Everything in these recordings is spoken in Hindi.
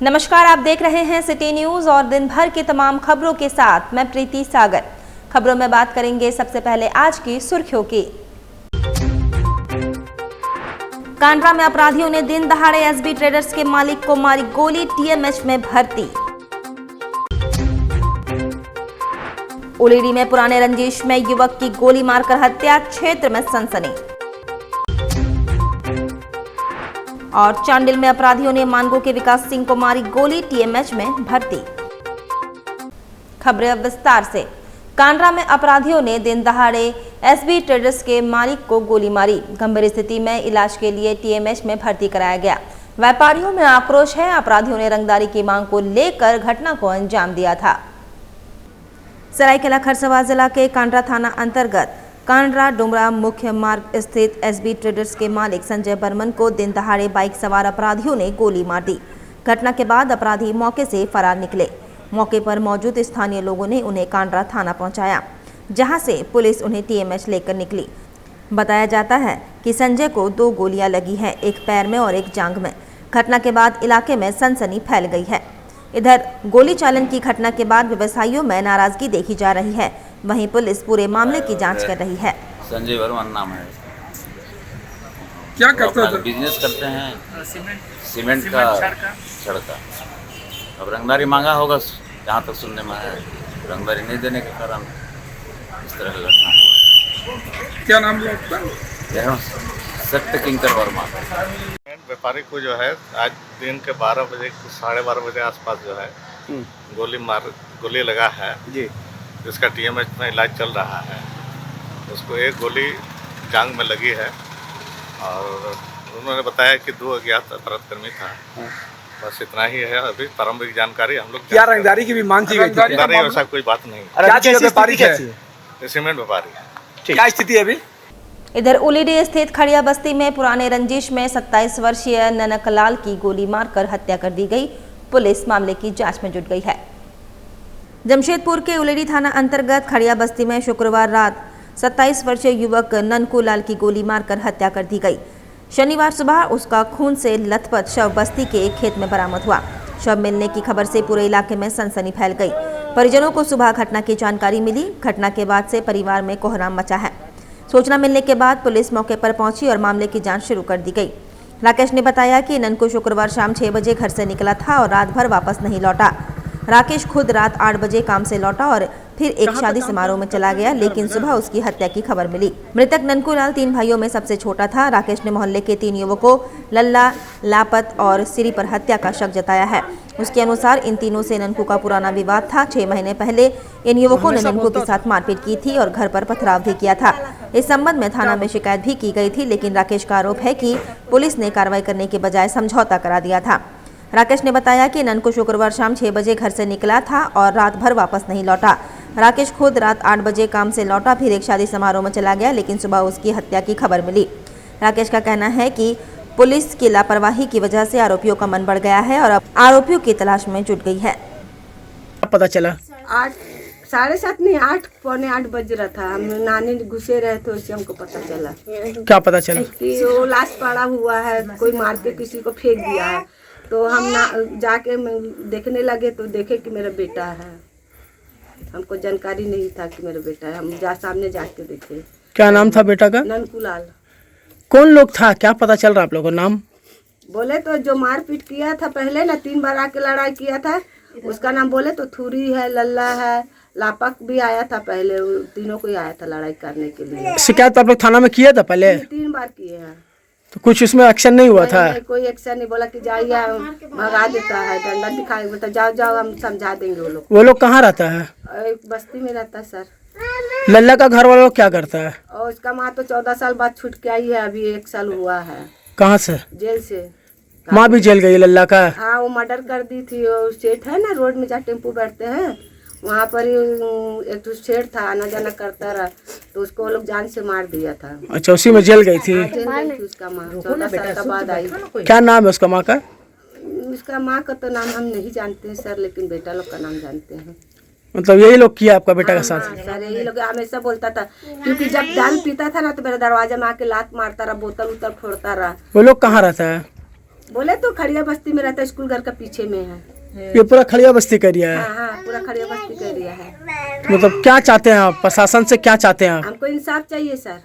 नमस्कार, आप देख रहे हैं सिटी न्यूज और दिन भर की तमाम खबरों के साथ मैं प्रीति सागर। खबरों में बात करेंगे सबसे पहले आज की सुर्खियों की। कांड्रा में अपराधियों ने दिन दहाड़े एसबी ट्रेडर्स के मालिक को मारी गोली, टीएमएच में भर्ती। उलीडी में पुराने रंजिश में युवक की गोली मारकर हत्या, क्षेत्र में सनसनी। और चांडिल में अपराधियों ने मानगो के विकास सिंह को मारी गोली, टीएमएच में भर्ती। खबरें अब विस्तार से। कांड्रा में अपराधियों ने दिन दहाड़े एसबी ट्रेडर्स के मालिक को गोली मारी। गंभीर स्थिति में इलाज के लिए टीएमएच में भर्ती कराया गया। व्यापारियों में आक्रोश है। अपराधियों ने रंगदारी की मांग को लेकर घटना को अंजाम दिया था। सरायकेला खरसावां जिला के कांड्रा थाना अंतर्गत कांड्रा डुमरा मुख्य मार्ग स्थित एसबी ट्रेडर्स के मालिक संजय बर्मन को दिन दहाड़े बाइक सवार अपराधियों ने गोली मार दी। घटना के बाद अपराधी मौके से फरार निकले। मौके पर मौजूद स्थानीय लोगों ने उन्हें कांड्रा थाना पहुंचाया, जहां से पुलिस उन्हें टीएमएच लेकर निकली। बताया जाता है कि संजय को 2 गोलियां लगी हैं, एक पैर में और एक जांघ में। घटना के बाद इलाके में सनसनी फैल गई है। इधर गोली चालन की घटना के बाद व्यवसायियों में नाराजगी देखी जा रही है। वहीं पुलिस पूरे मामले की जांच कर रही है। संजय वर्मन नाम है। क्या करते हैं? बिजनेस करते हैं, सीमेंट का सड़का। अब रंगदारी मांगा होगा, जहाँ तक सुनने में है। रंगदारी नहीं देने के कारण इस तरह का घटना हुआ। क्या नाम है आपका? सत्य किंकर वर्मा। व्यापारी को जो है आज दिन के 12 बजे 12:30 बजे आसपास जो है गोली लगा है जी, जिसका टीएमएच में इलाज चल रहा है। उसको एक गोली जांघ में लगी है और उन्होंने बताया कि 2 अज्ञात अपराधकर्मी था। बस इतना ही है अभी प्रारंभिक जानकारी हम लोग। क्या रंगदारी की भी मांग की गई थी? रंगदारी ऐसा कोई बात नहीं। क्या चीज़ व्यापारी है? सीमेंट व्यापारी। क्या स्थिति है अभी? इधर उलीडी स्थित खड़िया बस्ती में पुराने रंजिश में 27 वर्षीय ननकलाल की गोली मारकर हत्या कर दी गई। पुलिस मामले की जांच में जुट गई है। जमशेदपुर के उलीडी थाना अंतर्गत खड़िया बस्ती में शुक्रवार रात 27 वर्षीय युवक ननकूलाल की गोली मारकर हत्या कर दी गई। शनिवार सुबह उसका खून से लथपथ शव बस्ती के एक खेत में बरामद हुआ। शव मिलने की खबर से पूरे इलाके में सनसनी फैल गई। परिजनों को सुबह घटना की जानकारी मिली। घटना के बाद से परिवार में कोहराम मचा है। सूचना मिलने के बाद पुलिस मौके पर पहुंची और मामले की जांच शुरू कर दी गई। राकेश ने बताया कि ननकू शुक्रवार शाम 6 बजे घर से निकला था और रात भर वापस नहीं लौटा। राकेश खुद रात 8 बजे काम से लौटा और फिर एक शादी समारोह में चला गया, लेकिन सुबह उसकी हत्या की खबर मिली। मृतक ननकूलाल 3 भाइयों में सबसे छोटा था। राकेश ने मोहल्ले के 3 युवकों लल्ला, लापत और सिरी पर हत्या का शक जताया है। उसके अनुसार इन तीनों से ननकू का पुराना विवाद था। 6 महीने पहले इन युवकों ने ननकू के साथ मारपीट की थी और घर पर पथराव भी किया था। इस संबंध में थाना में शिकायत भी की गई थी, लेकिन राकेश का आरोप है कि पुलिस ने कार्रवाई करने के बजाय समझौता करा दिया था। राकेश ने बताया कि ननकू शुक्रवार शाम 6 बजे घर से निकला था और रात भर वापस नहीं लौटा। राकेश खुद रात 8 बजे काम से लौटा, फिर एक शादी समारोह में चला गया, लेकिन सुबह उसकी हत्या की खबर मिली। राकेश का कहना है कि पुलिस की लापरवाही की वजह से आरोपियों का मन बढ़ गया है और अब आरोपियों की तलाश में जुट गई है। पता चला 7:30 नहीं 8 पौने 8 बज रहा था। हम नानी घुसे रहे थे, उससे हमको पता चला। क्या पता चला? कि वो लाश पड़ा हुआ है, कोई मार के किसी को फेंक दिया है। तो हम जाके देखने लगे तो देखे कि मेरा बेटा है। हमको जानकारी नहीं था कि मेरा बेटा है। हम सामने जाके देखे। क्या नाम था बेटा का? ननकूलाल। कौन लोग था, क्या पता चल रहा आप लोगों को? नाम बोले तो जो मारपीट किया था पहले ना, 3 बार आके लड़ाई किया था, उसका नाम बोले तो थूरी है, लल्ला है, लापक भी आया था पहले। तीनों को ही आया था लड़ाई करने के लिए। शिकायत आप लोग थाना में किया था पहले? 3 बार किए हैं। तो कुछ उसमें एक्शन नहीं हुआ था? नहीं, कोई एक्शन नहीं। बोला कि जाइए, भगा देता है, डंडा दिखाई, बोलता जाओ जाओ हम समझा देंगे। वो लोग कहाँ रहता है? एक बस्ती में रहता है सर। लल्ला का घर वाला लोग क्या करता है? और उसका माँ तो 14 साल बाद छूट के आई है, अभी 1 साल हुआ है। कहाँ से? जेल से। माँ भी जेल गई लल्ला का? हाँ, वो मर्डर कर दी थी। और सेठ है ना रोड में जहाँ टेम्पो बैठते हैं, वहाँ पर एक तो सेठ था, आना जाना करता रहा, तो उसको वो लोग जान से मार दिया था। अच्छा, उसी में जेल गई थी? जेल गई थी उसका माँ, 14 साल का बाद आई। क्या नाम है उसका माँ का? उसका माँ का तो नाम हम नहीं जानते हैं सर, लेकिन बेटा लोग का नाम जानते हैं। मतलब यही लोग किया आपका बेटा का साथ? सर यही लोग हमेशा बोलता था, क्योंकि जब दारू पीता था ना तो मेरे दरवाजे में आके लात मारता रहा, बोतल उतल फोड़ता रहा। वो लोग कहाँ रहता है? बोले तो खड़िया बस्ती में रहता है, स्कूल घर का पीछे में है। ये पूरा खड़िया बस्ती का एरिया है। हाँ हाँ, पूरा खड़िया बस्ती का एरिया है। मतलब क्या चाहते हैं आप, प्रशासन से क्या चाहते हैं आप? हमको इंसाफ चाहिए सर,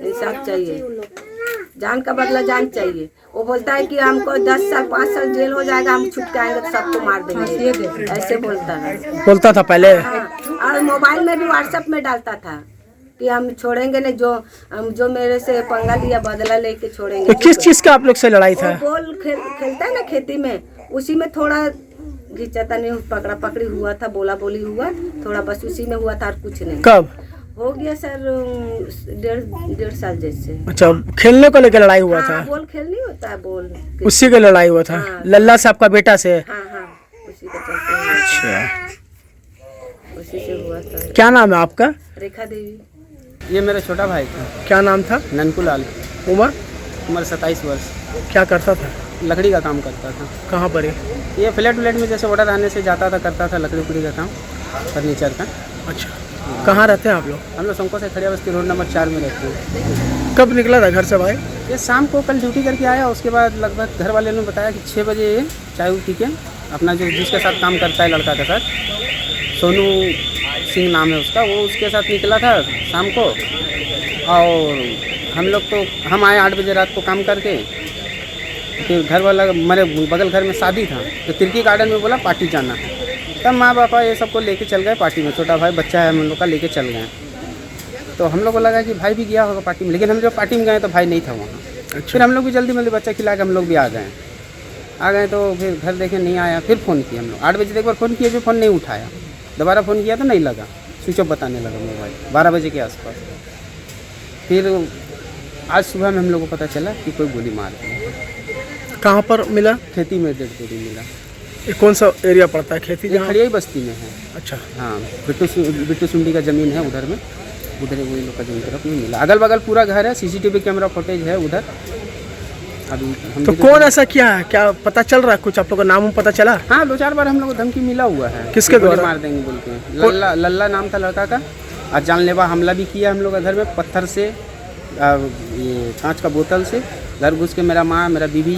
इंसाफ चाहिए, जान का बदला जान चाहिए। वो बोलता है कि हमको 10 साल 5 साल जेल हो जाएगा, हम छुट के आएंगे तो सबको मार देंगे, ऐसे बोलता है। बोलता था पहले। हाँ, और मोबाइल में भी व्हाट्सएप में डालता था कि हम छोड़ेंगे नहीं, जो मेरे से पंगा लिया बदला लेके छोड़ेंगे। तो किस चीज का आप लोग से लड़ाई था? वो बॉल खेलता है ना खेती में, उसी में थोड़ा घिंचाता नहीं, पकड़ा पकड़ी हुआ था, बोला बोली हुआ थोड़ा, बस उसी में हुआ था और कुछ नहीं। कब हो गया सर? 1.5 साल जैसे। अच्छा, खेलने को लेकर लड़ाई हुआ था? हाँ, बॉल खेल नहीं होता है, बॉल उसी के लड़ाई हुआ था। हाँ। लल्ला से आपका बेटा से? हाँ हाँ, उसी के चलते। अच्छा, उसी से हुआ था। क्या नाम है आपका? रेखा देवी। ये मेरा छोटा भाई था। क्या नाम था? ननकुलाल। उम्र? उम्र 27 वर्ष। क्या करता था? लकड़ी का काम करता था। कहाँ पर है? ये फ्लैट में जैसे ऑर्डर आने से जाता था, करता था लकड़ी उकड़ी का काम, फर्नीचर का। अच्छा, कहाँ रहते हैं आप लोग? हम लोग संको से खड़िया बस्ती रोड नंबर 4 में रहते हैं। कब निकला था घर से भाई? ये शाम को कल ड्यूटी करके आया, उसके बाद लगभग घर वाले ने बताया कि 6 बजे चाय पी के अपना जो जिसके साथ काम करता है लड़का के साथ, सोनू सिंह नाम है उसका, वो उसके साथ निकला था शाम को। और हम लोग तो हम आए 8 बजे रात को काम करके, फिर घर वाला मेरे बगल घर में शादी था तो तिर्की गार्डन में बोला पार्टी जाना है, तब माँ पापा ये सबको लेके चल गए पार्टी में। छोटा भाई बच्चा है हम लोग का, लेके चल गए। तो हम लोग को लगा कि भाई भी गया होगा पार्टी में, लेकिन हम जब पार्टी में गए तो भाई नहीं था वहाँ। अच्छा। फिर हम लोग भी जल्दी बच्चा खिला के हम लोग भी आ गए तो फिर घर देखे नहीं आया, फिर फ़ोन किया हम लोग 8 बजे एक बार फ़ोन किया, फिर फ़ोन नहीं उठाया, दोबारा फ़ोन किया तो नहीं लगा, स्विच ऑफ बताने लगा मोबाइल 12 बजे के आसपास। फिर आज सुबह में हम लोग को पता चला कि कोई गोली मार दी। कहाँ पर मिला? खेती में डेड बॉडी मिला। ये कौन सा एरिया पड़ता है? खेती ये जहाँ? खड़िया बस्ती में है। अच्छा, हाँ, बिट्टू सुंडी का ज़मीन है उधर में, उधर वही लोग का जमीन तरफ में मिला। अगल बगल पूरा घर है, CCTV कैमरा फुटेज है उधर। अभी हम तो कौन ऐसा किया है, क्या पता चल रहा है कुछ? आप लोग का नाम पता चला? हाँ, 2-4 बार हम लोग को धमकी मिला हुआ है। किसके द्वारा? मार देंगे बोल के। लल्ला नाम था लड़का का। और जानलेवा हमला भी किया हम लोग का घर में, पत्थर से, ये कांच का बोतल से घर घुस के। मेरा माँ, मेरा बीवी,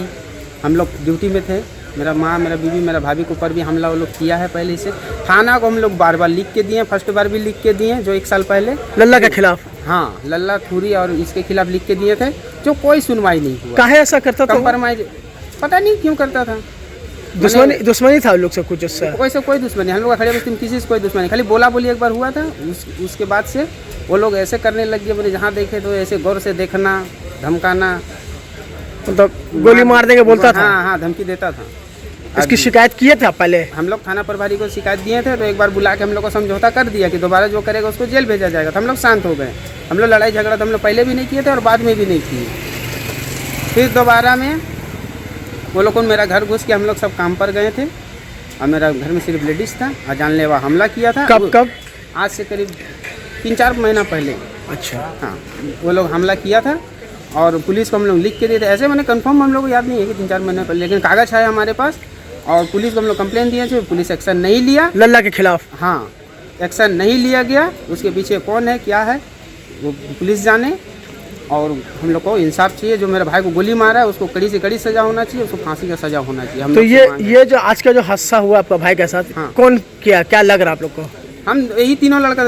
हम लोग ड्यूटी में थे, मेरा माँ, मेरा बीवी, मेरा भाभी के ऊपर भी हमला वो लोग किया है पहले से। थाना को हम लोग बार लिख के दिए, फर्स्ट बार भी लिख के दिए जो 1 साल पहले लल्ला के खिलाफ? हाँ, लल्ला थूरी और इसके खिलाफ लिख के दिए थे, जो कोई सुनवाई नहीं हुआ। काहे ऐसा करता था? कंप्रोमाइज पता नहीं क्यों करता था। दुश्मनी था लोग से कुछ उससे? कोई से कोई दुश्मनी, हम लोग खड़े बस्ती में किसी से कोई दुश्मनी, खाली बोला बोली एक बार हुआ था। उसके बाद से वो लोग ऐसे करने लग गए, बोले जहाँ देखे तो ऐसे गौर से देखना, धमकाना, मतलब गोली मार देंगे बोलता था? हाँ, धमकी देता था। इसकी शिकायत किए थे पहले? हम लोग थाना प्रभारी को शिकायत दिए थे, तो एक बार बुला के हम लोग को समझौता कर दिया कि दोबारा जो करेगा उसको जेल भेजा जाएगा। तो हम लोग शांत हो गए। हम लोग लड़ाई झगड़ा तो हम लोग पहले भी नहीं किए थे और बाद में भी नहीं किए। फिर दोबारा में वो लोग मेरा घर घुस के हम लोग सब काम पर गए थे, और मेरा घर में सिर्फ लेडीज़ था, और जानलेवा हमला किया था। कब? आज से करीब 3-4 महीना पहले। अच्छा, हाँ, वो लोग हमला किया था और पुलिस को हम लोग लिख के दिए थे। ऐसे मैंने कंफर्म हम लोग को याद नहीं है कि 3-4 महीने पहले, लेकिन कागज़ है हमारे पास। और पुलिस को हम लोग कंप्लेन दिए थे, पुलिस एक्शन नहीं लिया लल्ला के खिलाफ। हाँ, एक्शन नहीं लिया गया। उसके पीछे कौन है क्या है वो पुलिस जाने, और हम लोग को इंसाफ चाहिए। जो मेरे भाई को गोली मारा है उसको कड़ी से कड़ी सज़ा होना चाहिए, उसको फांसी का सज़ा होना चाहिए। हम तो लोग ये जो आज का जो हादसा हुआ आपका भाई के साथ, हाँ। कौन किया, क्या लग रहा आप लोग को? हम यही तीनों लड़का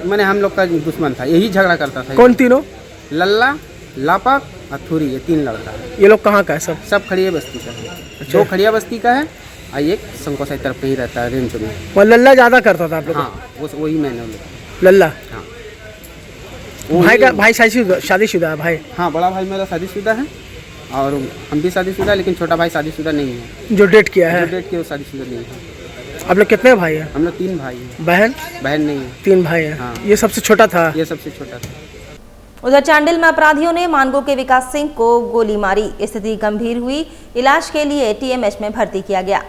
मैंने हम लोग का दुश्मन था, यही झगड़ा करता था। कौन तीनों? लल्ला, लापक और थूरी, ये 3 लड़का है। ये लोग कहाँ का है सब? सब खड़िया बस्ती का है। 2 खड़िया बस्ती का है और एक संकोसाई तरफ पे ही रहता है, रेंज में। वो लल्ला ज़्यादा करता था आप लोग? हाँ, वही मैंने लोग। लल्ला? हाँ, भाई शादीशुदा है भाई? हाँ, बड़ा भाई मेरा शादीशुदा है और हम भी शादीशुदा, लेकिन छोटा भाई शादीशुदा नहीं है। जो डेट किया है? जो डेट किया वो शादीशुदा नहीं है। आप लोग कितने भाई हैं? हम लोग 3 भाई हैं। बहन नहीं है। 3 भाई हैं। हाँ। ये सबसे छोटा था? ये सबसे छोटा था। उधर चांडिल में अपराधियों ने मानगो के विकास सिंह को गोली मारी, स्थिति गंभीर हुई, इलाज के लिए TMH में भर्ती किया गया।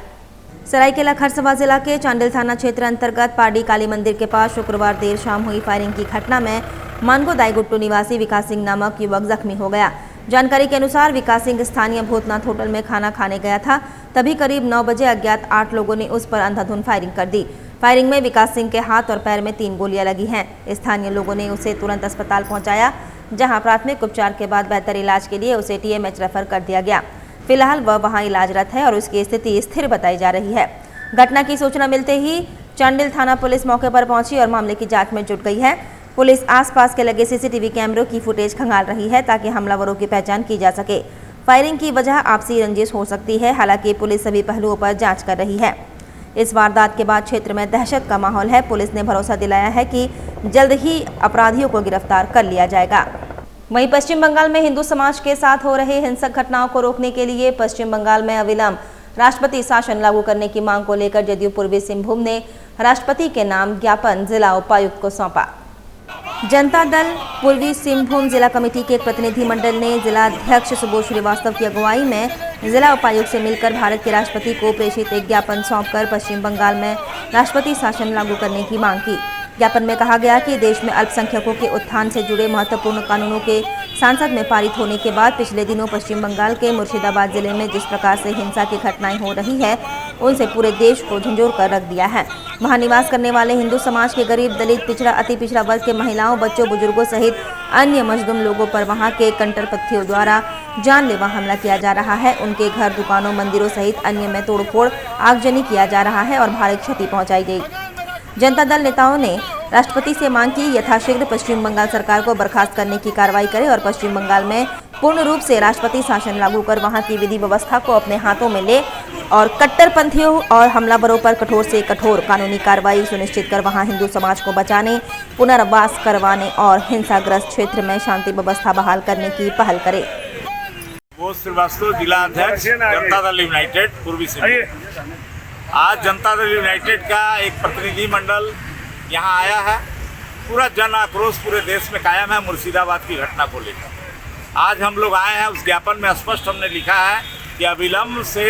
सरायकेला खरसवा जिला के चांडिल थाना क्षेत्र अंतर्गत पाडी काली मंदिर के पास शुक्रवार देर शाम हुई फायरिंग की घटना में मानगो दाईगुट्टू निवासी विकास सिंह नामक युवक जख्मी हो गया। जानकारी के अनुसार विकास सिंह स्थानीय भूतनाथ होटल में खाना खाने गया था, तभी करीब 9 बजे अज्ञात 8 लोगों ने उस पर अंधाधुंध फायरिंग कर दी। फायरिंग में विकास सिंह के हाथ और पैर में 3 गोलियां लगी हैं। स्थानीय लोगों ने उसे तुरंत अस्पताल पहुंचाया, जहां प्राथमिक उपचार के बाद बेहतर इलाज के लिए उसे TMH रेफर कर दिया गया। फिलहाल वह वहां इलाजरत है और उसकी स्थिति स्थिर बताई जा रही है। घटना की सूचना मिलते ही चांडिल थाना पुलिस मौके पर पहुंची और मामले की जांच में जुट गई है। पुलिस आसपास के लगे CCTV कैमरों की फुटेज खंगाल रही है ताकि हमलावरों की पहचान की जा सके। फायरिंग की वजह आपसी रंजिश हो सकती है, हालांकि पुलिस सभी पहलुओं पर जांच कर रही है। इस वारदात के बाद क्षेत्र में दहशत का माहौल है। पुलिस ने भरोसा दिलाया है कि जल्द ही अपराधियों को गिरफ्तार कर लिया जाएगा। वहीं पश्चिम बंगाल में हिंदू समाज के साथ हो रहे हिंसक घटनाओं को रोकने के लिए पश्चिम बंगाल में अविलंब राष्ट्रपति शासन लागू करने की मांग को लेकर जदयू पूर्वी सिंहभूम ने राष्ट्रपति के नाम ज्ञापन जिला उपायुक्त को सौंपा। जनता दल पूर्वी सिंहभूम जिला कमेटी के एक प्रतिनिधिमंडल ने जिला अध्यक्ष सुबोध श्रीवास्तव की अगुवाई में जिला उपायुक्त से मिलकर भारत के राष्ट्रपति को प्रेषित एक ज्ञापन सौंपकर पश्चिम बंगाल में राष्ट्रपति शासन लागू करने की मांग की। ज्ञापन में कहा गया कि देश में अल्पसंख्यकों के उत्थान से जुड़े महत्वपूर्ण कानूनों के संसद में पारित होने के बाद पिछले दिनों पश्चिम बंगाल के मुर्शिदाबाद जिले में जिस प्रकार से हिंसा की घटनाएं हो रही है, उनसे पूरे देश को झंझोर कर रख दिया है। वहां निवास करने वाले हिंदू समाज के गरीब, दलित, पिछड़ा, अति पिछड़ा वर्ग के महिलाओं, बच्चों, बुजुर्गों सहित अन्य मजलूम लोगों पर वहां के कट्टरपंथियों द्वारा जानलेवा हमला किया जा रहा है। उनके घर, दुकानों, मंदिरों सहित अन्य में तोड़फोड़, आगजनी किया जा रहा है और भारी क्षति पहुंचाई गई। जनता दल नेताओं ने राष्ट्रपति से मांग की यथाशीघ्र पश्चिम बंगाल सरकार को बर्खास्त करने की कार्रवाई करे और पश्चिम बंगाल में पूर्ण रूप से राष्ट्रपति शासन लागू कर वहां की विधि व्यवस्था को अपने हाथों में ले और कट्टरपंथियों और हमलावरों पर कठोर से कठोर कानूनी कार्रवाई सुनिश्चित कर वहां हिंदू समाज को बचाने, पुनर्वास करवाने और हिंसाग्रस्त क्षेत्र में शांति व्यवस्था बहाल करने की पहल करे। सुबोध श्रीवास्तव, जिला अध्यक्ष जनता दल यूनाइटेड पूर्वी सिंहभूम। आज जनता दल यूनाइटेड का एक प्रतिनिधि मंडल यहाँ आया है। पूरा जन आक्रोश पूरे देश में कायम है मुर्शिदाबाद की घटना को लेकर। आज हम लोग आए हैं, उस ज्ञापन में स्पष्ट हमने लिखा है कि अविलंब से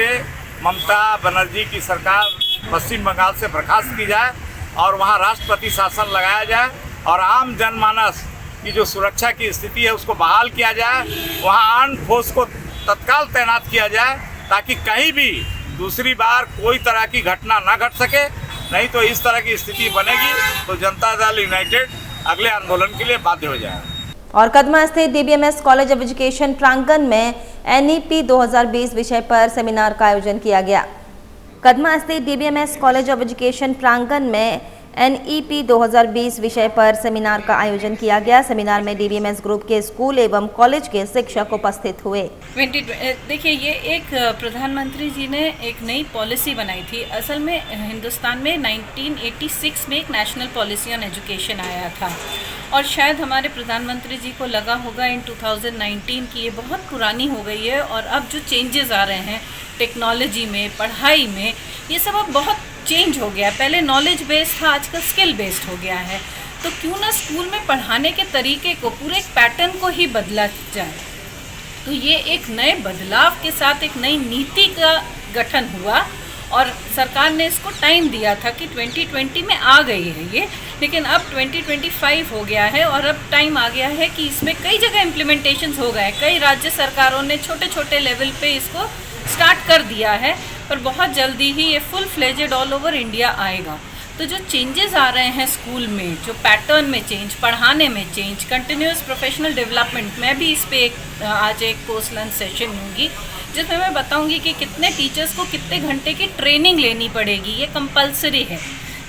ममता बनर्जी की सरकार पश्चिम बंगाल से बर्खास्त की जाए और वहाँ राष्ट्रपति शासन लगाया जाए और आम जनमानस की जो सुरक्षा की स्थिति है उसको बहाल किया जाए। वहाँ आर्म्ड फोर्स को तत्काल तैनात किया जाए ताकि कहीं भी दूसरी बार कोई तरह की घटना ना घट सके। नहीं तो इस तरह की स्थिति बनेगी तो जनता दल यूनाइटेड अगले आंदोलन के लिए बाध्य हो जाएगा। और कदमा स्थित DBMS कॉलेज ऑफ एजुकेशन प्रांगण में NEP 2020 विषय पर सेमिनार का आयोजन किया गया। कदमा स्थित DBMS कॉलेज ऑफ एजुकेशन प्रांगण में NEP 2020 विषय पर सेमिनार का आयोजन किया गया। सेमिनार में DBMS ग्रुप के स्कूल एवं कॉलेज के शिक्षक उपस्थित हुए। देखिए, ये एक प्रधानमंत्री जी ने एक नई पॉलिसी बनाई थी। असल में हिंदुस्तान में 1986 में एक नेशनल पॉलिसी ऑन एजुकेशन आया था और शायद हमारे प्रधानमंत्री जी को लगा होगा इन 2019 की ये बहुत पुरानी हो गई है और अब जो चेंजेस आ रहे हैं टेक्नोलॉजी में, पढ़ाई में, ये सब अब बहुत चेंज हो गया है। पहले नॉलेज बेस्ड था, आजकल स्किल बेस्ड हो गया है। तो क्यों ना स्कूल में पढ़ाने के तरीके को, पूरे एक पैटर्न को ही बदला जाए। तो ये एक नए बदलाव के साथ एक नई नीति का गठन हुआ और सरकार ने इसको टाइम दिया था कि 2020 में आ गई है ये, लेकिन अब 2025 हो गया है और अब टाइम आ गया है कि इसमें कई जगह इम्प्लीमेंटेशंस हो गए। कई राज्य सरकारों ने छोटे छोटे लेवल पे इसको स्टार्ट कर दिया है, पर बहुत जल्दी ही ये full fledged all over India आएगा। तो जो चेंजेस आ रहे हैं स्कूल में, जो पैटर्न में चेंज, पढ़ाने में चेंज, कंटिन्यूस प्रोफेशनल डेवलपमेंट, मैं भी इस पर आज एक पोस्ट लंच सेशन लूँगी जिसमें मैं बताऊँगी कि कितने टीचर्स को कितने घंटे की ट्रेनिंग लेनी पड़ेगी। ये कंपलसरी है।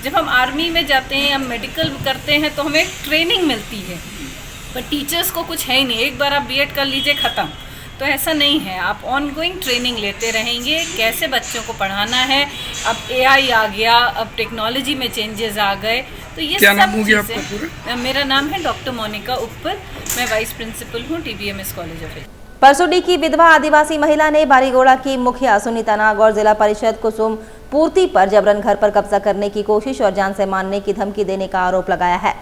जब हम आर्मी में जाते हैं, हम मेडिकल करते हैं तो हमें ट्रेनिंग मिलती है, पर टीचर्स को कुछ है ही नहीं। एक बार आप B.Ed कर लीजिए, ख़त्म। तो ऐसा नहीं है, आप ऑनगोइंग ट्रेनिंग लेते रहेंगे कैसे बच्चों को पढ़ाना है। अब AI आ गया, अब टेक्नोलॉजी में चेंजेस आ गए, तो ये क्या सब चीज़ें। मेरा नाम है डॉक्टर मोनिका उप्पर, मैं वाइस प्रिंसिपल हूँ DBMS college of education. Parsodi की विधवा आदिवासी महिला ने बारीगोड़ा की मुखिया सुनीता नाग और जिला परिषद कुसुम पूर्ति पर जबरन घर पर कब्जा करने की कोशिश और जान से मारने की धमकी देने का आरोप लगाया है।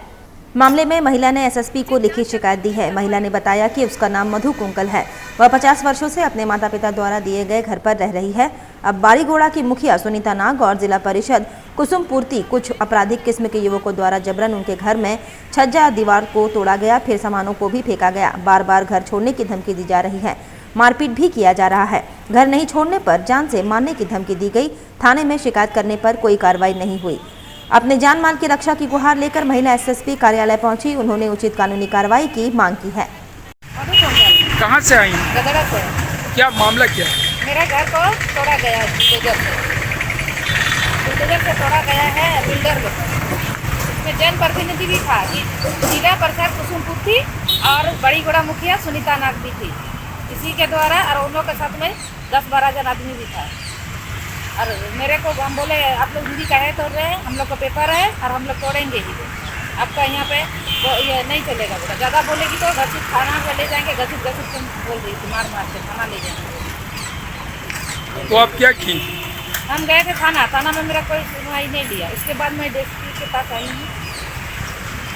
मामले में महिला ने SSP को लिखित शिकायत दी है। महिला ने बताया कि उसका नाम मधु कुंकल है। वह 50 वर्षों से अपने माता पिता द्वारा दिए गए घर पर रह रही है। अब बारीगोड़ा की मुखिया सुनीता नाग और जिला परिषद कुसुम पूर्ति कुछ आपराधिक किस्म के युवकों द्वारा जबरन उनके घर में छज्जा दीवार को तोड़ा गया, फिर सामानों को भी फेंका गया। बार बार घर छोड़ने की धमकी दी जा रही है, मारपीट भी किया जा रहा है। घर नहीं छोड़ने पर जान से मारने की धमकी दी गई। थाने में शिकायत करने पर कोई कार्रवाई नहीं हुई। अपने जान माल की रक्षा की गुहार लेकर महिला SSP कार्यालय पहुंची। उन्होंने उचित कानूनी कार्रवाई की मांग की है। कहाँ से आई? गदड़ा से। क्या मामला क्या? मेरा घर को तोड़ा गया बुलडोजर से तोड़ा गया है बिल्डर लोग। उसमें जनप्रतिनिधि भी था, जिला परिषद कुसुमपुर थी और बड़ी गोड़ा मुखिया सुनीता नाग भी थी। इसी के द्वारा और उन लोग के साथ में 10-12 जन आदमी भी था। और मेरे को हम बोले आप लोग हिंदी काहे तोड़ रहे हैं, हम लोग को पेपर है और हम लोग तोड़ेंगे ही। आपका यहाँ पे ये नहीं चलेगा बोला, ज़्यादा बोलेगी तो घसीट थाना पे ले जाएंगे। घसीट तुम बोल रही थी, मार के थाना ले जाएंगे। तो आप क्या की? हम गए थे थाना में मेरा कोई सुनवाई नहीं लिया। उसके बाद मैं डीएसपी के पास आई हूँ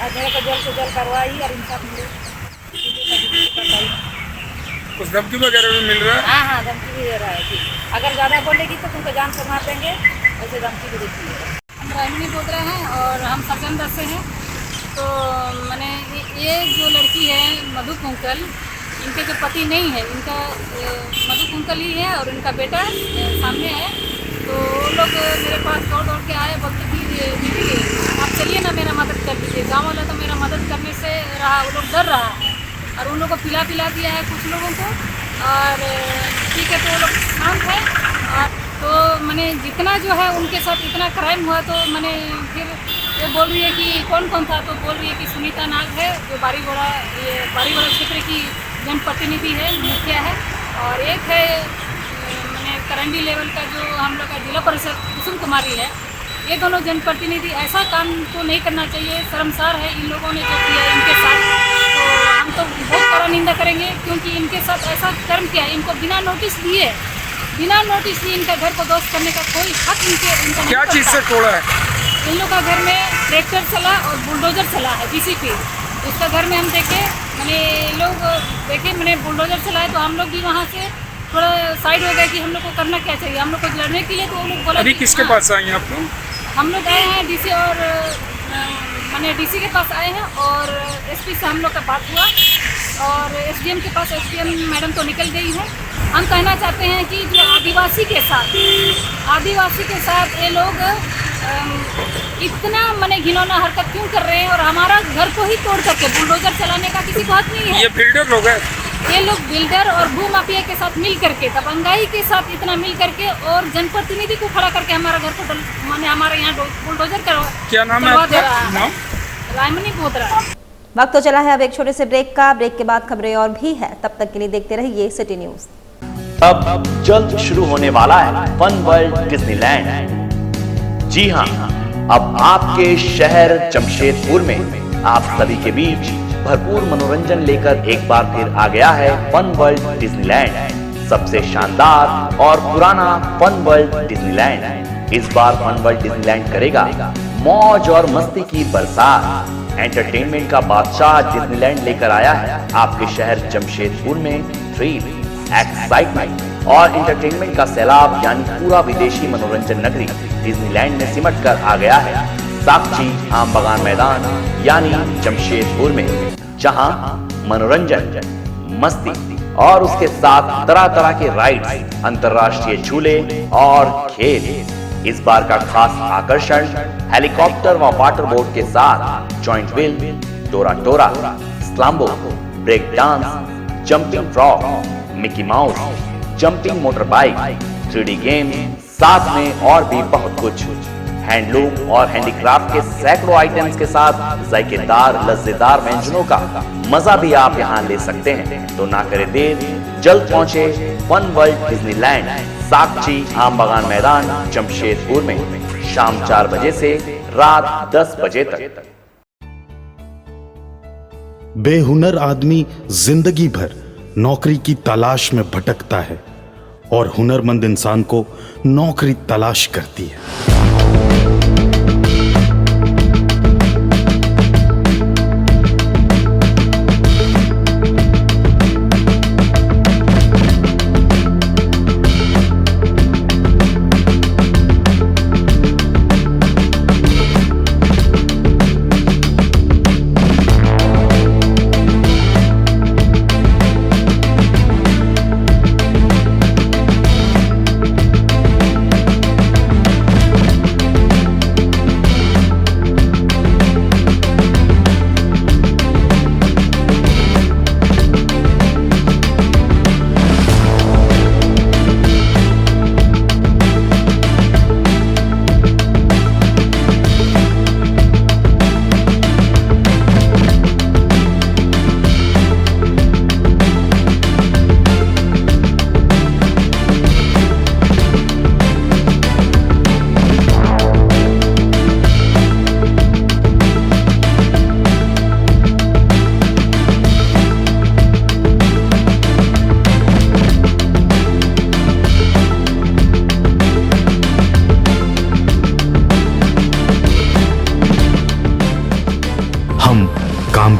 और मेरे को जल्द से जल्द करवाई और इंसाफ मिले। कुछ धमकी वगैरह भी मिल रहा है? हाँ धमकी भी दे रहा है कि अगर ज़्यादा बोलेगी तो तुमको जान से मार देंगे, ऐसे धमकी भी देती है। हम रायमनी बोल रहे हैं और हम सरजनदर से हैं। तो मैंने ये जो लड़की है मधु कुंकल, इनके जो पति नहीं है, इनका मधु कुंकल ही है और इनका बेटा सामने है। तो लोग मेरे पास दौड़ के आए, बोलते कि दीदी आप चलिए ना, मेरा मदद कर दीजिए। गाँव वाला तो मेरा मदद करने से रहा, वो लोग डर रहा है और उन लोगों को पिला दिया है कुछ लोगों को। और ठीक है, तो वो लोग शांत है। और तो मैंने जितना जो है उनके साथ इतना क्राइम हुआ, तो मैंने फिर वो बोल रही है कि कौन था, तो बोल रही है कि सुनीता नाग है जो बारीगोड़ा क्षेत्र की जनप्रतिनिधि है, मुखिया है। और एक है मैंने करंडी लेवल का जो हम लोग का जिला परिषद कुसुम कुमारी है। ये दोनों जनप्रतिनिधि ऐसा काम तो नहीं करना चाहिए, शर्मसार है इन लोगों ने जो किया इनके साथ। तो हम तो बहुत कड़ा निंदा करेंगे, क्योंकि इनके साथ ऐसा कर्म किया। इनको बिना नोटिस दिए इनका घर को ध्वस्त करने का कोई हक इनका क्या चीज़ से तोड़ा है? इन लोग का घर में ट्रैक्टर चला और बुलडोजर चला है जीसीपी। उसका घर में हम देखे, मैंने बुलडोजर चलाया तो हम लोग भी वहाँ से थोड़ा साइड हो गए कि हम लोग को करना क्या चाहिए, हम लोग को लड़ने के लिए। तो वो लोग बोला अभी किसके पास आए हैं आप लोग? हम लोग आए हैं डीसी और डीसी के पास आए हैं और एसपी से हम लोग का बात हुआ और एसडीएम के पास, एसडीएम मैडम तो निकल गई है। हम कहना चाहते हैं कि जो आदिवासी के साथ ये लोग इतना घिनौना हरकत क्यों कर रहे हैं और हमारा घर को ही तोड़ करके बुलडोजर चलाने का किसी को हक नहीं है। ये बिल्डर लोग हैं, ये लोग बिल्डर और भूमाफिया के साथ मिल करके, दबंगाई के साथ इतना मिल करके और जनप्रतिनिधि को खड़ा करके हमारा घर को हमारे यहाँ बुलडोजर क्या नाम है आपका? रायमनी बोधरा। वक्त तो चला है अब एक छोटे से ब्रेक का। ब्रेक के बाद खबरें और भी है, तब तक के लिए देखते रहिए सिटी न्यूज। अब जल्द शुरू होने वाला है फन वर्ल्ड डिज्नीलैंड। जी हां, अब आपके शहर जमशेदपुर में आप सभी के बीच भरपूर मनोरंजन लेकर एक बार फिर आ गया है फन वर्ल्ड डिज्नीलैंड। सबसे शानदार और पुराना फन वर्ल्ड डिज्नीलैंड। इस बार फन वर्ल्ड डिज्नीलैंड करेगा मौज और मस्ती की बरसात। एंटरटेनमेंट का बादशाह डिज्नीलैंड लेकर आया है आपके शहर जमशेदपुर में थ्रिल, एक्साइटमेंट और एंटरटेनमेंट का सैलाब, यानी पूरा विदेशी मनोरंजन नगरी डिज्नीलैंड में सिमट कर आ गया है साक्षी आम बगान मैदान यानी जमशेदपुर में, जहां मनोरंजन, मस्ती और उसके साथ तरह तरह के राइड्स, अंतर्राष्ट्रीय झूले और खेल। इस बार का खास आकर्षण हेलीकॉप्टर व वाटर बोट के साथ जॉइंट व्हील, टोरा टोरा, स्लाम्बो, break dance, jumping frog, Mickey Mouse, jumping motor bike, 3D game, साथ में और भी बहुत कुछ। हैंडलूम और हैंडीक्राफ्ट के सैकड़ों आइटम्स के साथ जायकेदार लज्जेदार व्यंजनों का मजा भी आप यहाँ ले सकते हैं। तो ना करे देर, जल्द पहुँचे फन वर्ल्ड डिज्नीलैंड, साक्षी आम बगान मैदान जमशेदपुर में, शाम 4 बजे से रात 10 बजे तक। बेहुनर आदमी जिंदगी भर नौकरी की तलाश में भटकता है और हुनरमंद इंसान को नौकरी तलाश करती है।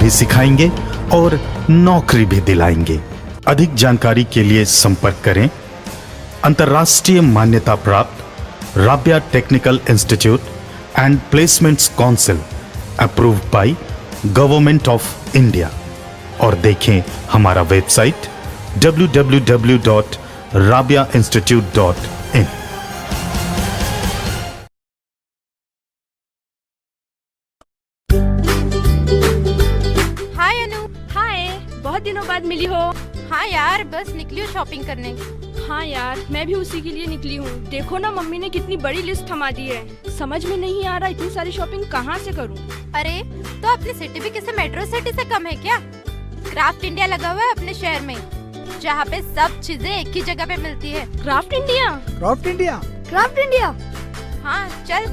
भी सिखाएंगे और नौकरी भी दिलाएंगे। अधिक जानकारी के लिए संपर्क करें अंतर्राष्ट्रीय मान्यता प्राप्त Rabia technical institute and placements council approved by government of India और देखें हमारा वेबसाइट www.rabiainstitute.in। हाय अनु। हाय, बहुत दिनों बाद मिली हो। हाँ यार, बस निकली हूँ शॉपिंग करने। हाँ यार, मैं भी उसी के लिए निकली हूँ। देखो ना, मम्मी ने कितनी बड़ी लिस्ट थमा दी है। समझ में नहीं आ रहा इतनी सारी शॉपिंग कहाँ से करूँ। अरे तो अपनी सिटी भी किसी मेट्रो सिटी से कम है क्या? क्राफ्ट इंडिया लगा हुआ है अपने शहर में, जहाँ पे सब चीजें एक ही जगह पे मिलती है। Craft India? Craft India? Craft India? हाँ चल।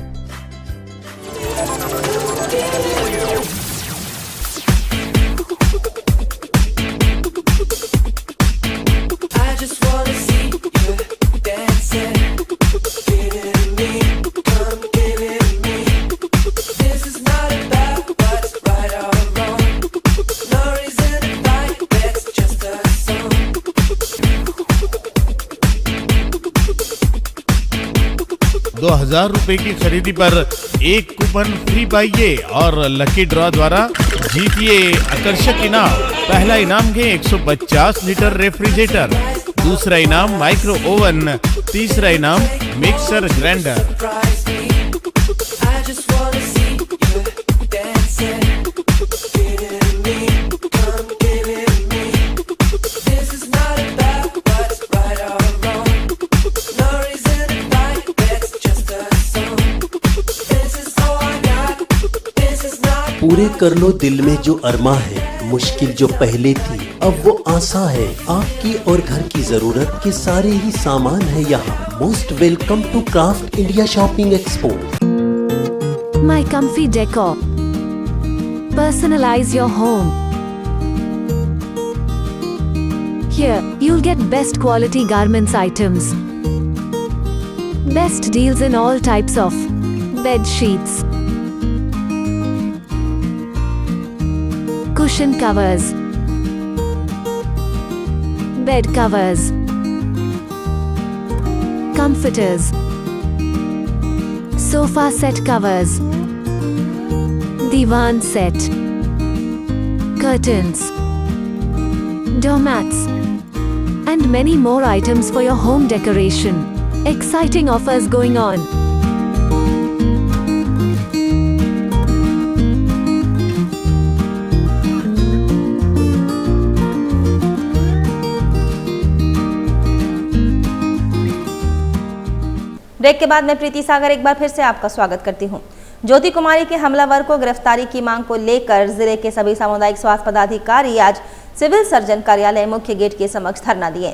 ₹2000 की खरीदी पर एक कूपन फ्री पाइए और लकी ड्रॉ द्वारा जीतिए आकर्षक इनाम। पहला इनाम है 150 लीटर रेफ्रिजरेटर, दूसरा इनाम माइक्रो ओवन, तीसरा इनाम मिक्सर ग्राइंडर। पूरे कर लो दिल में जो अरमा है, मुश्किल जो पहले थी अब वो आसान है। आपकी और घर की जरूरत के सारे ही सामान है यहाँ। Most welcome to craft India shopping expo. My comfy decor. Personalize your home. Here, you'll get best quality garments items. Best deals in all types of bed sheets, cushion covers, bed covers, comforters, sofa set covers, divan set, curtains, doormats, and many more items for your home decoration. Exciting offers going on. Break के बाद मैं प्रीति सागर एक बार फिर से आपका स्वागत करती हूं। ज्योति कुमारी के हमलावर को गिरफ्तारी की मांग को लेकर जिले के सभी सामुदायिक स्वास्थ्य पदाधिकारी आज सिविल सर्जन कार्यालय मुख्य गेट के समक्ष धरना दिए।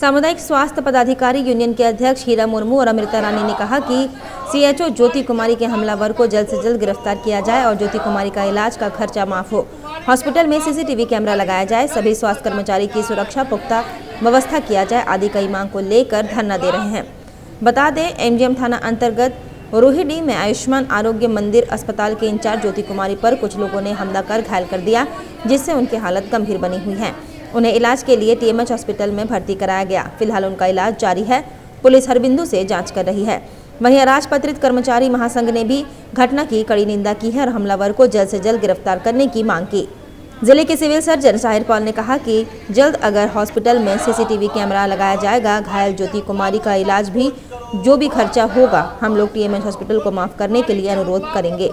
सामुदायिक स्वास्थ्य पदाधिकारी यूनियन के अध्यक्ष हीरा मुर्मू और अमृता रानी ने कहा कि सीएचओ ज्योति कुमारी के हमलावर को जल्द से जल्द गिरफ्तार किया जाए और ज्योति कुमारी का इलाज का खर्चा माफ हो। हॉस्पिटल में सीसीटीवी कैमरा लगाया जाए, सभी स्वास्थ्य कर्मचारी की सुरक्षा पुख्ता व्यवस्था किया जाए आदि कई मांग को लेकर धरना दे रहे हैं। बता दें, एमजीएम थाना अंतर्गत रोहिणी में आयुष्मान आरोग्य मंदिर अस्पताल के इंचार्ज ज्योति कुमारी पर कुछ लोगों ने हमला कर घायल कर दिया, जिससे उनकी हालत गंभीर बनी हुई है। उन्हें इलाज के लिए टीएमएच हॉस्पिटल में भर्ती कराया गया। फिलहाल उनका इलाज जारी है। पुलिस हर बिंदु से जांच कर रही है। वहीं अराजपत्रित कर्मचारी महासंघ ने भी घटना की कड़ी निंदा की है और हमलावर को जल्द से जल्द गिरफ्तार करने की मांग की। जिले के सिविल सर्जन साहिर पॉल ने कहा कि जल्द अगर हॉस्पिटल में सीसीटीवी कैमरा लगाया जाएगा, घायल ज्योति कुमारी का इलाज भी जो भी खर्चा होगा हम लोग टीएमएच हॉस्पिटल को माफ करने के लिए अनुरोध करेंगे।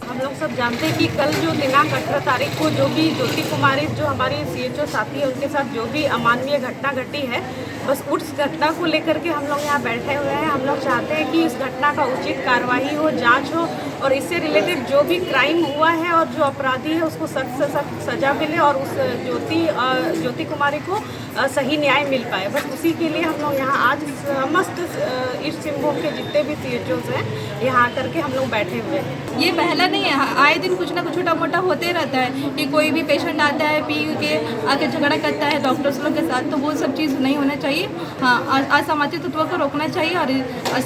हम लोग सब जानते हैं कि कल जो दिनांक 18 तारीख को जो भी ज्योति कुमारी जो हमारे सीएचओ साथी है उनके साथ जो भी अमानवीय घटना घटी है, बस उस घटना को लेकर के हम लोग यहाँ बैठे हुए हैं। हम लोग चाहते हैं कि इस घटना का उचित कार्रवाई हो, जांच हो और इससे रिलेटेड जो भी क्राइम हुआ है और जो अपराधी है उसको सख्त से सख्त सजा मिले और उस ज्योति कुमारी को सही न्याय मिल पाए। बस उसी के लिए हम लोग यहाँ आज समस्त ईस्ट सिंहभूम के जितने भी सीएचओस हैं यहाँ आकर के हम लोग बैठे हुए हैं। ये पहला नहीं है, आए दिन कुछ ना कुछ छोटा मोटा होते रहता है कि कोई भी पेशेंट आता है पी के आके झगड़ा करता है डॉक्टर्स लोग के साथ, तो वो सब चीज़ नहीं होना चाहिए। हाँ, असामाजिक तत्वों को रोकना चाहिए और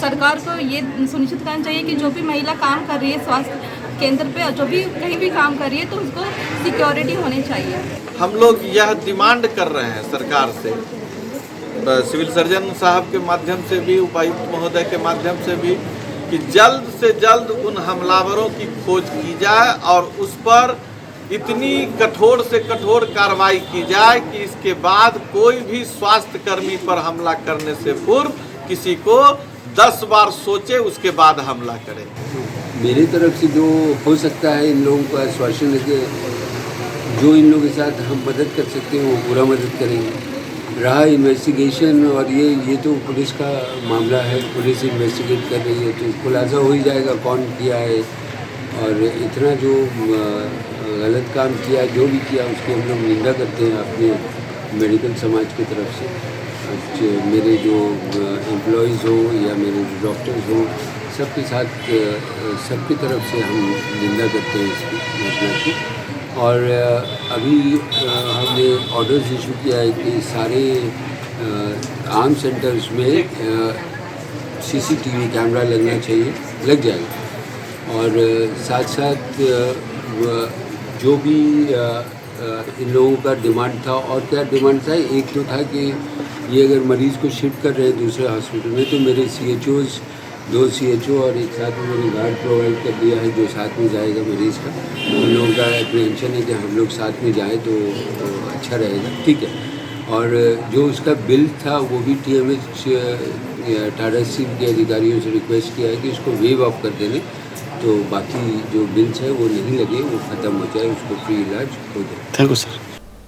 सरकार को ये सुनिश्चित करना चाहिए कि जो भी महिला काम कर रही है स्वास्थ्य केंद्र पे जो भी कहीं भी काम कर रही है तो उसको सिक्योरिटी होनी चाहिए। हम लोग यह डिमांड कर रहे हैं सरकार से, सिविल सर्जन साहब के माध्यम से भी, उपायुक्त महोदय के माध्यम से भी, कि जल्द से जल्द उन हमलावरों की खोज की जाए और उस पर इतनी कठोर से कठोर कार्रवाई की जाए कि इसके बाद कोई भी स्वास्थ्य कर्मी पर हमला करने से पूर्व किसी को 10 बार सोचे उसके बाद हमला करे। मेरी तरफ से जो हो सकता है इन लोगों को आश्वासन देके जो इन लोगों के साथ हम मदद कर सकते हैं वो पूरा मदद करेंगे। रहा इन्वेस्टिगेशन और ये तो पुलिस का मामला है, पुलिस इन्वेस्टिगेट कर रही है तो खुलासा हो ही जाएगा कौन किया है। और इतना जो गलत काम किया, जो भी किया, उसकी हम लोग निंदा करते हैं अपने मेडिकल समाज की तरफ से। मेरे जो एम्प्लॉयज़ हों या मेरे जो डॉक्टर्स हों, सबके साथ सबकी तरफ से हम निंदा करते हैं इसकी घटना की। और अभी हमने ऑर्डर्स इशू किया है कि सारे आर्म सेंटर्स में CCTV कैमरा लगना चाहिए, लग जाएगा। और साथ साथ जो भी इन लोगों का डिमांड था, और क्या डिमांड था, एक तो था कि ये अगर मरीज़ को शिफ्ट कर रहे हैं दूसरे हॉस्पिटल में तो मेरे CHOs, 2 CHO और एक साथ में मेरी गार्ड प्रोवाइड कर दिया है जो साथ में जाएगा मरीज़ का। उन लोगों का एप्रीहेंशन है कि हम लोग साथ में जाएं तो अच्छा रहेगा, ठीक है। और जो उसका बिल था वो भी TMH टाटा स्टील के अधिकारियों से रिक्वेस्ट किया है कि इसको वेव ऑफ कर देने, तो बाकी जो बिल्स है वो नहीं लगे, वो ख़त्म हो जाए, उसको फ्री इलाज हो जाए। Thank you sir.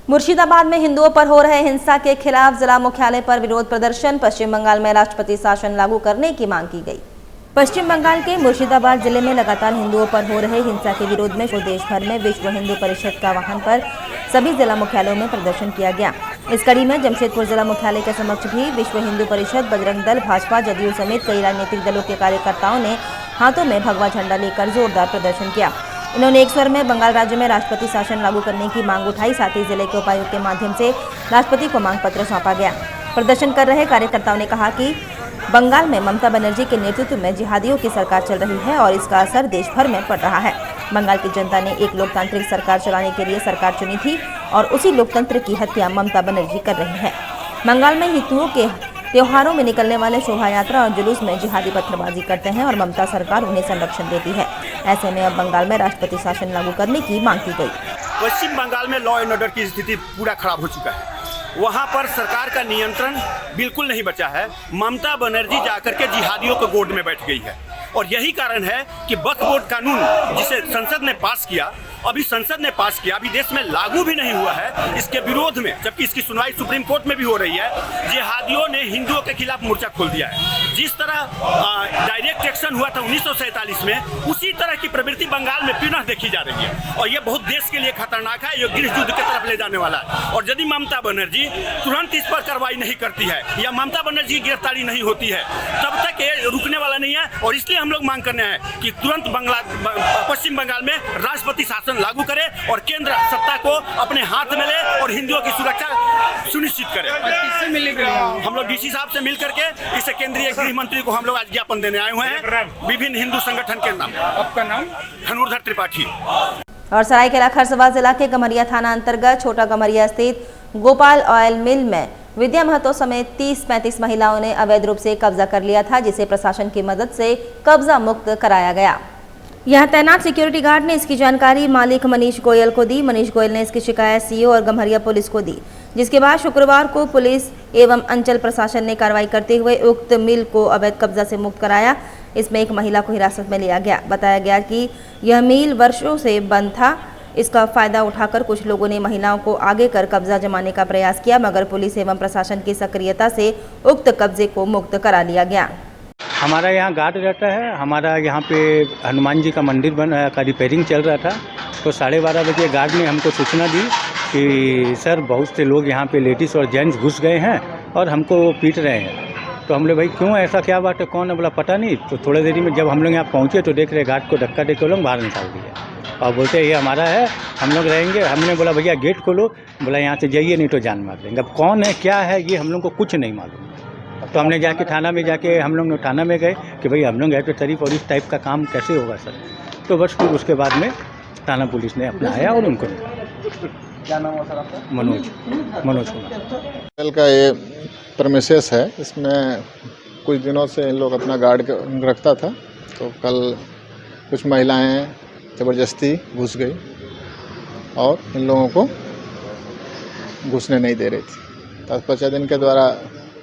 मुर्शिदाबाद में हिंदुओं पर हो रहे हिंसा के खिलाफ जिला मुख्यालय पर विरोध प्रदर्शन। पश्चिम बंगाल में राष्ट्रपति शासन लागू करने की मांग की गई। पश्चिम बंगाल के मुर्शिदाबाद जिले में लगातार हिंदुओं पर हो रहे हिंसा के विरोध में देश भर में विश्व हिंदू परिषद का वाहन पर सभी जिला मुख्यालयों में प्रदर्शन किया गया। इस कड़ी में जमशेदपुर जिला मुख्यालय के समक्ष भी विश्व हिंदू परिषद, बजरंग दल, भाजपा, जदयू समेत कई राजनीतिक दलों के कार्यकर्ताओं ने हाथों में भगवा झंडा लेकर जोरदार प्रदर्शन किया। इन्होंने एक स्वर में बंगाल राज्य में राष्ट्रपति शासन लागू करने की मांग उठाई। साथ ही जिले के उपायुक्त के माध्यम से राष्ट्रपति को मांग पत्र सौंपा गया। प्रदर्शन कर रहे कार्यकर्ताओं ने कहा कि बंगाल में ममता बनर्जी के नेतृत्व में जिहादियों की सरकार चल रही है और इसका असर देश भर में पड़ रहा है। बंगाल की जनता ने एक लोकतांत्रिक सरकार चलाने के लिए सरकार चुनी थी और उसी लोकतंत्र की हत्या ममता बनर्जी कर रही है। बंगाल में हिंदुओं के त्योहारों में निकलने वाले शोभा यात्रा और जुलूस में जिहादी पत्थरबाजी करते हैं और ममता सरकार उन्हें संरक्षण देती है। ऐसे में अब बंगाल में राष्ट्रपति शासन लागू करने की मांग की गई। पश्चिम बंगाल में लॉ एंड ऑर्डर की स्थिति पूरा खराब हो चुका है। वहाँ पर सरकार का नियंत्रण बिल्कुल नहीं बचा है। ममता बनर्जी जाकर के जिहादियों के गोद में बैठ गई है और यही कारण है कि वक्फ बोर्ड कानून जिसे संसद ने पास किया, अभी संसद ने पास किया, अभी देश में लागू भी नहीं हुआ है। इसके विरोध में, जबकि इसकी सुनवाई सुप्रीम कोर्ट में भी हो रही है, जिहादियों ने हिंदुओं के खिलाफ मोर्चा खोल दिया है। जिस तरह डायरेक्ट एक्शन हुआ था 1947 में, उसी तरह की प्रवृत्ति बंगाल में पुनः देखी जा रही है और ये बहुत देश के लिए खतरनाक है। ये गृह युद्ध की तरफ ले जाने वाला है और यदि ममता बनर्जी तुरंत इस पर कार्रवाई नहीं करती है या ममता बनर्जी की गिरफ्तारी नहीं होती है, तब तक ये रुकने वाला नहीं है। और इसलिए हम लोग मांग करने हैं कि तुरंत पश्चिम बंगाल में राष्ट्रपति शासन लागू करे और केंद्र सत्ता को अपने हाथ में ले और हिंदुओं की सुरक्षा सुनिश्चित करे। किससे मिलेंगे? हम लोग DC साहब से मिल करके इसे केंद्रीय गृह मंत्री को हम लोग आज ज्ञापन देने आए हुए हैं, विभिन्न हिंदू संगठन के नाम। आपका नाम? धनुर्धर त्रिपाठी। और सरायकेला खरसवां जिला के गम्हरिया थाना अंतर्गत छोटा गम्हरिया स्थित गोपाल ऑयल मिल में विद्या महतो समेत 30-35 महिलाओं ने अवैध रूप से कब्जा कर लिया था, जिसे प्रशासन की मदद से कब्जा मुक्त कराया गया। यहां तैनात सिक्योरिटी गार्ड ने इसकी जानकारी मालिक मनीष गोयल को दी। मनीष गोयल ने इसकी शिकायत CO और गम्हरिया पुलिस को दी, जिसके बाद शुक्रवार को पुलिस एवं अंचल प्रशासन ने कार्रवाई करते हुए उक्त मिल को अवैध कब्जा से मुक्त कराया। इसमें एक महिला को हिरासत में लिया गया। बताया गया कि यह मिल वर्षों से बंद था। इसका फायदा उठाकर कुछ लोगों ने महिलाओं को आगे कर कब्जा जमाने का प्रयास किया, मगर पुलिस एवं प्रशासन की सक्रियता से उक्त कब्जे को मुक्त करा लिया गया। हमारा यहाँ गार्ड रहता है। हमारा यहाँ पे हनुमान जी का मंदिर का रिपेयरिंग चल रहा था, तो 12:30 बजे गार्ड ने हमको सूचना दी कि सर बहुत से लोग यहाँ पे लेडीज़ और जेंट्स घुस गए हैं और हमको पीट रहे हैं। तो हम लोग भाई क्यों, ऐसा क्या बात है, कौन है? बोला पता नहीं। तो थोड़ी देरी में जब हम लोग यहाँ पहुँचे तो देख रहे गार्ड को धक्का देकर लोग बाहर निकाल दिया और बोलते ये हमारा है, हम लोग रहेंगे। हमने बोला भैया गेट खोलो, बोला यहाँ से जाइए नहीं तो जान मार देंगे। अब कौन है क्या है ये हम लोग को कुछ नहीं मालूम। तो हमने जाके थाना में जाके हम लोग थाना में गए कि भाई हम लोग गए तो शरीफ और इस टाइप का काम कैसे होगा सर। तो बस फिर उसके बाद में थाना पुलिस ने अपना आया और उनको क्या नाम हुआ सर आपका? मनोज कुमार। कल का ये प्रेमिसेस है, इसमें कुछ दिनों से इन लोग अपना गार्ड रखता था, तो कल कुछ महिलाएं ज़बरदस्ती घुस गई और इन लोगों को घुसने नहीं दे रही थी। तत्पश्चात इनके द्वारा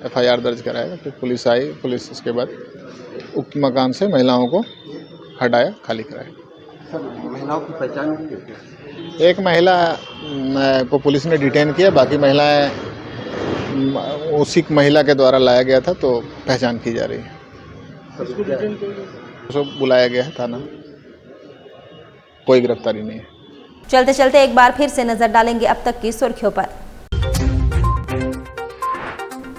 FIR दर्ज कराया, फिर पुलिस आई, पुलिस उसके बाद उक्त मकान से महिलाओं को हटाया, खाली कराया। सर महिलाओं की पहचान हुई है? एक महिला को पुलिस ने डिटेन किया, बाकी महिलाएं उसी महिला के द्वारा लाया गया था, तो पहचान की जा रही है। उसको बुलाया गया है थाना, कोई गिरफ्तारी नहीं है। चलते चलते एक बार फिर से नजर डालेंगे अब तक की सुर्खियों पर।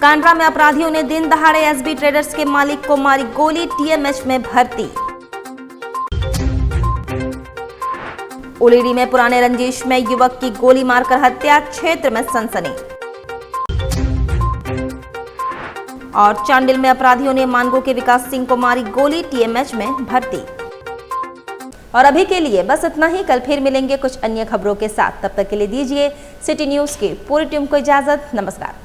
कांड्रा में अपराधियों ने दिन दहाड़े SB ट्रेडर्स के मालिक को मारी गोली, TMH में भर्ती। उलीरी में पुराने रंजिश में युवक की गोली मारकर हत्या, क्षेत्र में सनसनी। और चांडिल में अपराधियों ने मानगो के विकास सिंह को मारी गोली, TMH में भर्ती। और अभी के लिए बस इतना ही, कल फिर मिलेंगे कुछ अन्य खबरों के साथ। तब तक के लिए दीजिए सिटी न्यूज की पूरी टीम को इजाजत। नमस्कार।